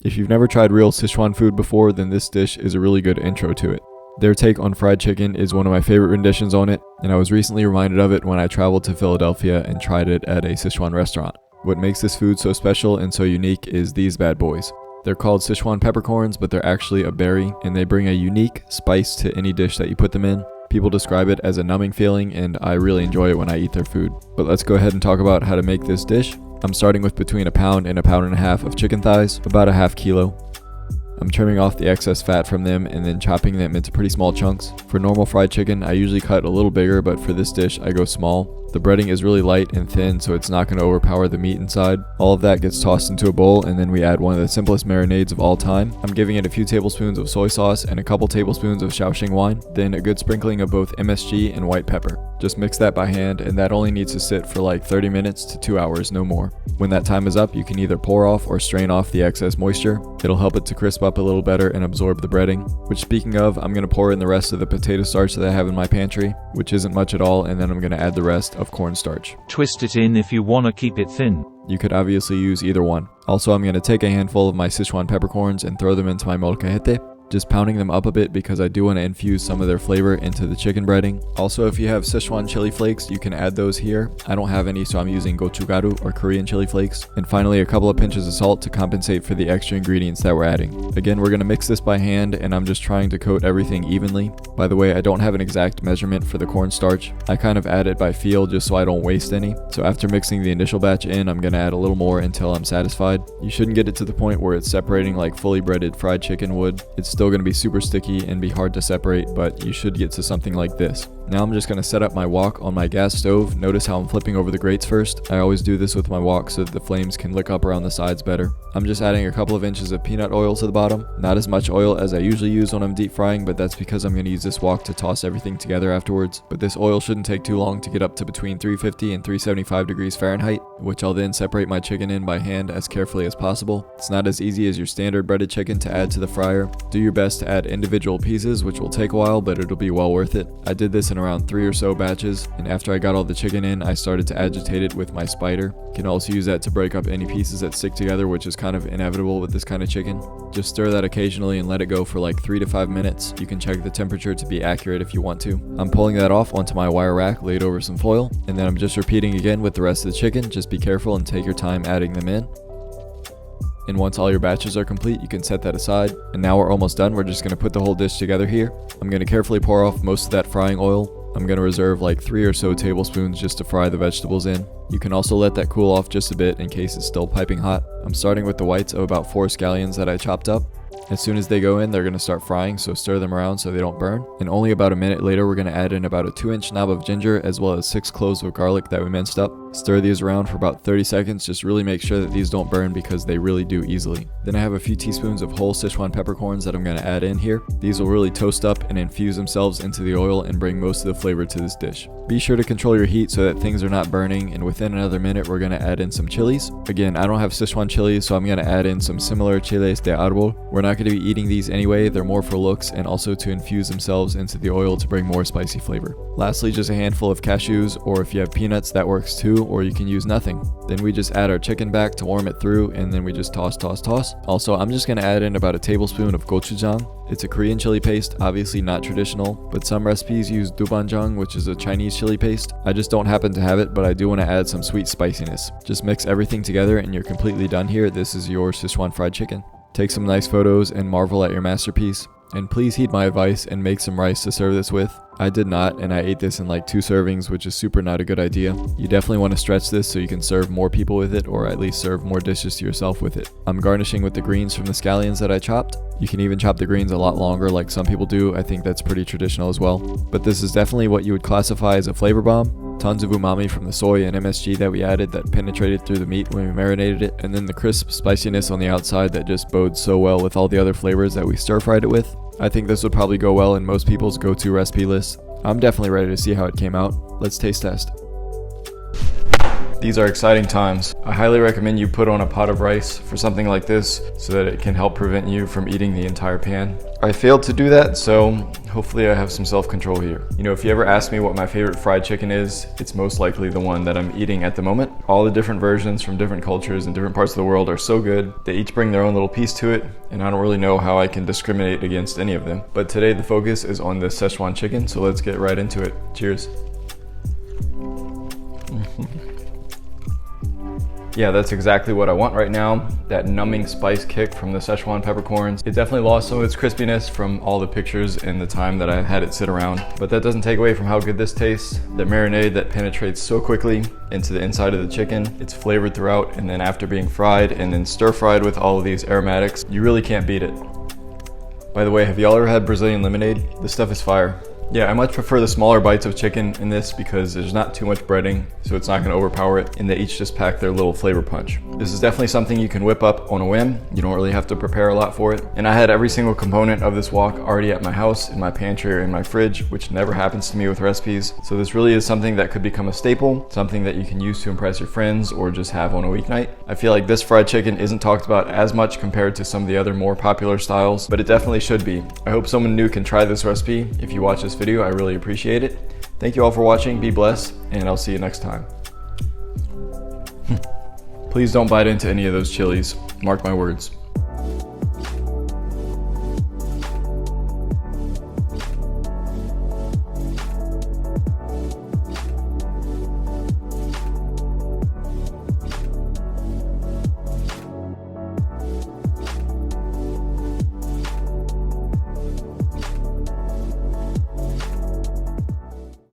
If you've never tried real Szechuan food before, then this dish is a really good intro to it. Their take on fried chicken is one of my favorite renditions on it, and I was recently reminded of it when I traveled to Philadelphia and tried it at a Szechuan restaurant. What makes this food so special and so unique is these bad boys. They're called Szechuan peppercorns, but they're actually a berry, and they bring a unique spice to any dish that you put them in. People describe it as a numbing feeling, and I really enjoy it when I eat their food. But let's go ahead and talk about how to make this dish. I'm starting with between a pound and a pound and a half of chicken thighs, about a half kilo. I'm trimming off the excess fat from them and then chopping them into pretty small chunks. For normal fried chicken, I usually cut a little bigger, but for this dish, I go small. The breading is really light and thin, so it's not going to overpower the meat inside. All of that gets tossed into a bowl, and then we add one of the simplest marinades of all time. I'm giving it a few tablespoons of soy sauce and a couple tablespoons of shaoxing wine, then a good sprinkling of both MSG and white pepper. Just mix that by hand, and that only needs to sit for like 30 minutes to 2 hours, no more. When that time is up, you can either pour off or strain off the excess moisture. It'll help it to crisp up a little better and absorb the breading. Which, speaking of, I'm going to pour in the rest of the potato starch that I have in my pantry, which isn't much at all, and then I'm going to add the rest of cornstarch. Twist it in if you want to keep it thin. You could obviously use either one. Also, I'm going to take a handful of my Szechuan peppercorns and throw them into my molcajete, just pounding them up a bit because I do want to infuse some of their flavor into the chicken breading. Also, if you have Szechuan chili flakes, you can add those here. I don't have any, so I'm using gochujang or Korean chili flakes. And finally, a couple of pinches of salt to compensate for the extra ingredients that we're adding. Again, we're going to mix this by hand, and I'm just trying to coat everything evenly. By the way, I don't have an exact measurement for the cornstarch. I kind of add it by feel just so I don't waste any. So after mixing the initial batch in, I'm going to add a little more until I'm satisfied. You shouldn't get it to the point where it's separating like fully breaded fried chicken would. It's still going to be super sticky and be hard to separate, but you should get to something like this. Now I'm just going to set up my wok on my gas stove. Notice how I'm flipping over the grates first. I always do this with my wok so that the flames can lick up around the sides better. I'm just adding a couple of inches of peanut oil to the bottom. Not as much oil as I usually use when I'm deep frying, but that's because I'm going to use this wok to toss everything together afterwards. But this oil shouldn't take too long to get up to between 350 and 375 degrees Fahrenheit, which I'll then separate my chicken in by hand as carefully as possible. It's not as easy as your standard breaded chicken to add to the fryer. Do your best to add individual pieces, which will take a while, but it'll be well worth it. I did this in around 3 or so batches, and after I got all the chicken in, I started to agitate it with my spider. You can also use that to break up any pieces that stick together, which is kind of inevitable with this kind of chicken. Just stir that occasionally and let it go for like 3 to 5 minutes. You can check the temperature to be accurate if you want to. I'm pulling that off onto my wire rack laid over some foil, and then I'm just repeating again with the rest of the chicken. Just be careful and take your time adding them in. And once all your batches are complete, you can set that aside. And now we're almost done. We're just going to put the whole dish together here. I'm going to carefully pour off most of that frying oil. I'm going to reserve like 3 or so tablespoons just to fry the vegetables in. You can also let that cool off just a bit in case it's still piping hot. I'm starting with the whites of about 4 scallions that I chopped up. As soon as they go in, they're going to start frying, so stir them around so they don't burn. And only about a minute later, we're going to add in about a 2-inch knob of ginger as well as 6 cloves of garlic that we minced up. Stir these around for about 30 seconds. Just really make sure that these don't burn because they really do easily. Then I have a few teaspoons of whole Szechuan peppercorns that I'm going to add in here. These will really toast up and infuse themselves into the oil and bring most of the flavor to this dish. Be sure to control your heat so that things are not burning, and within another minute we're going to add in some chilies. Again, I don't have Szechuan chilies, so I'm going to add in some similar chiles de arbol. We're not going to be eating these anyway. They're more for looks and also to infuse themselves into the oil to bring more spicy flavor. Lastly, just a handful of cashews, or if you have peanuts that works too, or you can use nothing. Then we just add our chicken back to warm it through, and then we just toss. Also, I'm just going to add in about a tablespoon of gochujang. It's a Korean chili paste, obviously not traditional, but some recipes use doubanjiang, which is a Chinese chili paste. I just don't happen to have it, but I do want to add some sweet spiciness. Just mix everything together and you're completely done here. This is your Szechuan fried chicken. Take some nice photos and marvel at your masterpiece. And please heed my advice and make some rice to serve this with. I did not, and I ate this in like 2 servings, which is super not a good idea. You definitely want to stretch this so you can serve more people with it, or at least serve more dishes to yourself with it. I'm garnishing with the greens from the scallions that I chopped. You can even chop the greens a lot longer like some people do. I think that's pretty traditional as well. But this is definitely what you would classify as a flavor bomb. Tons of umami from the soy and MSG that we added that penetrated through the meat when we marinated it, and then the crisp spiciness on the outside that just bodes so well with all the other flavors that we stir fried it with. I think this would probably go well in most people's go-to recipe list. I'm definitely ready to see how it came out. Let's taste test. These are exciting times. I highly recommend you put on a pot of rice for something like this so that it can help prevent you from eating the entire pan. I failed to do that, so hopefully I have some self-control here. You know, if you ever ask me what my favorite fried chicken is, it's most likely the one that I'm eating at the moment. All the different versions from different cultures and different parts of the world are so good. They each bring their own little piece to it, and I don't really know how I can discriminate against any of them. But today the focus is on the Szechuan chicken, so let's get right into it. Cheers. Yeah, that's exactly what I want right now. That numbing spice kick from the Szechuan peppercorns. It definitely lost some of its crispiness from all the pictures and the time that I had it sit around. But that doesn't take away from how good this tastes. The marinade that penetrates so quickly into the inside of the chicken. It's flavored throughout, and then after being fried and then stir fried with all of these aromatics, you really can't beat it. By the way, have y'all ever had Brazilian lemonade? This stuff is fire. Yeah, I much prefer the smaller bites of chicken in this because there's not too much breading, so it's not going to overpower it, and they each just pack their little flavor punch. This is definitely something you can whip up on a whim. You don't really have to prepare a lot for it. And I had every single component of this wok already at my house, in my pantry or in my fridge, which never happens to me with recipes. So this really is something that could become a staple, something that you can use to impress your friends or just have on a weeknight. I feel like this fried chicken isn't talked about as much compared to some of the other more popular styles, but it definitely should be. I hope someone new can try this recipe. If you watch this video, I really appreciate it. Thank you all for watching, be blessed, and I'll see you next time. Please don't bite into any of those chilies, mark my words.